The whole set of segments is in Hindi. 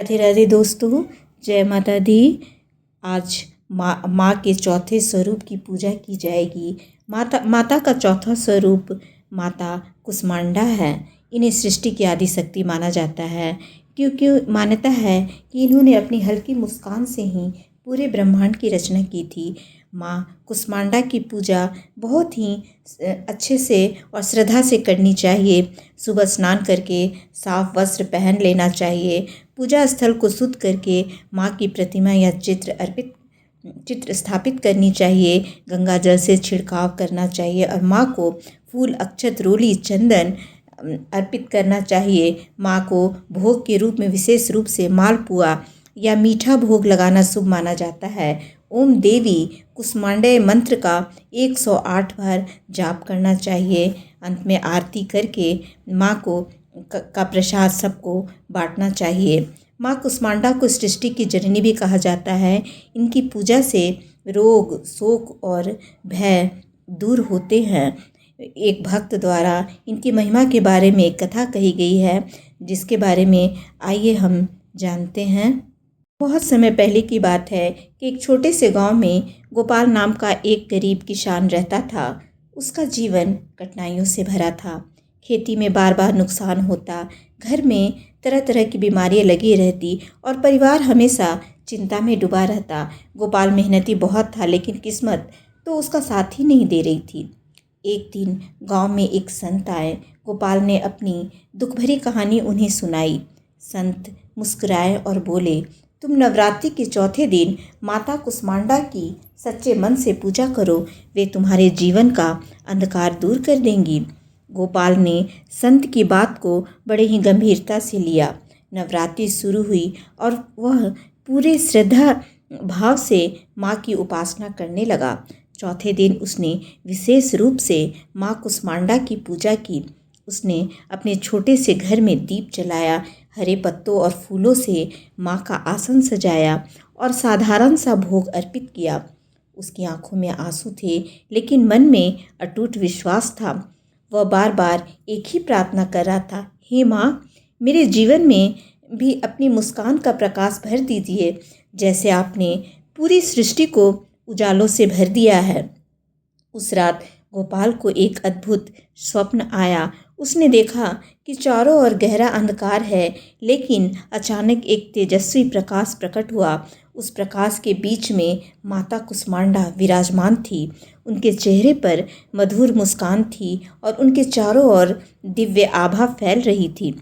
राधे राधे दोस्तों, जय माता दी। आज माँ के चौथे स्वरूप की पूजा की जाएगी। माता का चौथा स्वरूप माता कुष्मांडा है। इन्हें सृष्टि की आदि शक्ति माना जाता है, क्योंकि मान्यता है कि इन्होंने अपनी हल्की मुस्कान से ही पूरे ब्रह्मांड की रचना की थी। माँ कुष्मांडा की पूजा बहुत ही अच्छे से और श्रद्धा से करनी चाहिए। सुबह स्नान करके साफ वस्त्र पहन लेना चाहिए। पूजा स्थल को शुद्ध करके माँ की प्रतिमा या चित्र स्थापित करनी चाहिए। गंगा जल से छिड़काव करना चाहिए और माँ को फूल, अक्षत, रोली, चंदन अर्पित करना चाहिए। माँ को भोग के रूप में विशेष रूप से मालपुआ या मीठा भोग लगाना शुभ माना जाता है। ओम देवी कुष्मांडा मंत्र का 108 बार जाप करना चाहिए। अंत में आरती करके माँ को का प्रसाद सबको बांटना चाहिए। माँ कुष्मांडा को सृष्टि की जननी भी कहा जाता है। इनकी पूजा से रोग, शोक और भय दूर होते हैं। एक भक्त द्वारा इनकी महिमा के बारे में एक कथा कही गई है, जिसके बारे में आइए हम जानते हैं। बहुत समय पहले की बात है कि एक छोटे से गांव में गोपाल नाम का एक गरीब किसान रहता था। उसका जीवन कठिनाइयों से भरा था। खेती में बार बार नुकसान होता, घर में तरह तरह की बीमारियां लगी रहती और परिवार हमेशा चिंता में डूबा रहता। गोपाल मेहनती बहुत था, लेकिन किस्मत तो उसका साथ ही नहीं दे रही थी। एक दिन गांव में एक संत आए। गोपाल ने अपनी दुख भरी कहानी उन्हें सुनाई। संत मुस्कुराए और बोले, तुम नवरात्रि के चौथे दिन माता कुष्मांडा की सच्चे मन से पूजा करो, वे तुम्हारे जीवन का अंधकार दूर कर देंगी। गोपाल ने संत की बात को बड़े ही गंभीरता से लिया। नवरात्रि शुरू हुई और वह पूरे श्रद्धा भाव से माँ की उपासना करने लगा। चौथे दिन उसने विशेष रूप से माँ कुष्मांडा की पूजा की। उसने अपने छोटे से घर में दीप जलाया, हरे पत्तों और फूलों से माँ का आसन सजाया और साधारण सा भोग अर्पित किया। उसकी आंखों में आंसू थे, लेकिन मन में अटूट विश्वास था। वह बार बार एक ही प्रार्थना कर रहा था, हे माँ, मेरे जीवन में भी अपनी मुस्कान का प्रकाश भर दीजिए, जैसे आपने पूरी सृष्टि को उजालों से भर दिया है। उस रात गोपाल को एक अद्भुत स्वप्न आया। उसने देखा कि चारों ओर गहरा अंधकार है, लेकिन अचानक एक तेजस्वी प्रकाश प्रकट हुआ। उस प्रकाश के बीच में माता कुष्मांडा विराजमान थी। उनके चेहरे पर मधुर मुस्कान थी और उनके चारों ओर दिव्य आभा फैल रही थी।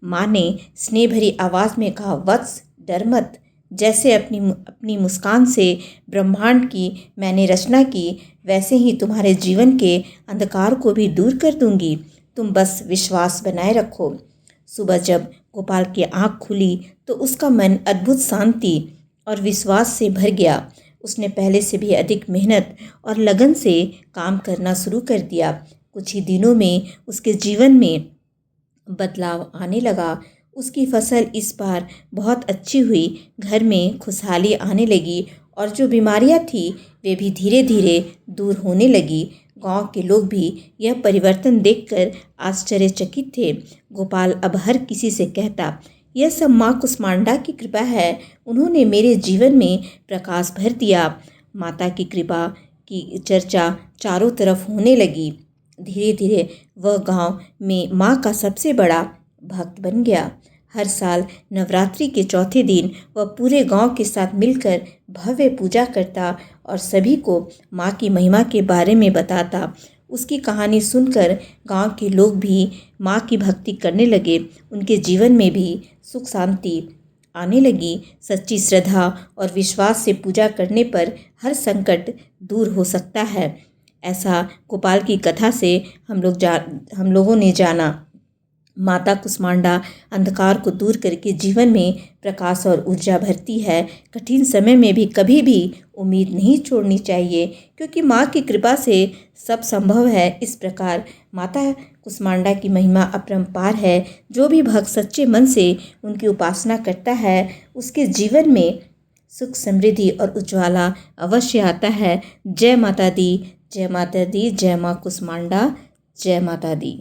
माँ ने स्नेह भरी आवाज़ में कहा, वत्स, डर मत। जैसे अपनी मुस्कान से ब्रह्मांड की मैंने रचना की, वैसे ही तुम्हारे जीवन के अंधकार को भी दूर कर दूंगी। तुम बस विश्वास बनाए रखो। सुबह जब गोपाल की आंख खुली तो उसका मन अद्भुत शांति और विश्वास से भर गया। उसने पहले से भी अधिक मेहनत और लगन से काम करना शुरू कर दिया। कुछ ही दिनों में उसके जीवन में बदलाव आने लगा। उसकी फसल इस बार बहुत अच्छी हुई। घर में खुशहाली आने लगी और जो बीमारियां थी वे भी धीरे धीरे दूर होने लगी। गांव के लोग भी यह परिवर्तन देखकर आश्चर्यचकित थे। गोपाल अब हर किसी से कहता, यह सब माँ कुष्मांडा की कृपा है। उन्होंने मेरे जीवन में प्रकाश भर दिया। माता की कृपा की चर्चा चारों तरफ होने लगी। धीरे धीरे वह गांव में माँ का सबसे बड़ा भक्त बन गया। हर साल नवरात्रि के चौथे दिन वह पूरे गांव के साथ मिलकर भव्य पूजा करता और सभी को माँ की महिमा के बारे में बताता। उसकी कहानी सुनकर गांव के लोग भी माँ की भक्ति करने लगे। उनके जीवन में भी सुख शांति आने लगी। सच्ची श्रद्धा और विश्वास से पूजा करने पर हर संकट दूर हो सकता है। ऐसा गोपाल की कथा से हम लोगों ने जाना। माता कुष्मांडा अंधकार को दूर करके जीवन में प्रकाश और ऊर्जा भरती है। कठिन समय में भी कभी भी उम्मीद नहीं छोड़नी चाहिए, क्योंकि माँ की कृपा से सब संभव है। इस प्रकार माता कुष्मांडा की महिमा अपरंपार है। जो भी भक्त सच्चे मन से उनकी उपासना करता है, उसके जीवन में सुख, समृद्धि और उज्ज्वला अवश्य आता है। जय माता दी, जय माता दी, जय माँ कुष्मांडा, जय माता दी।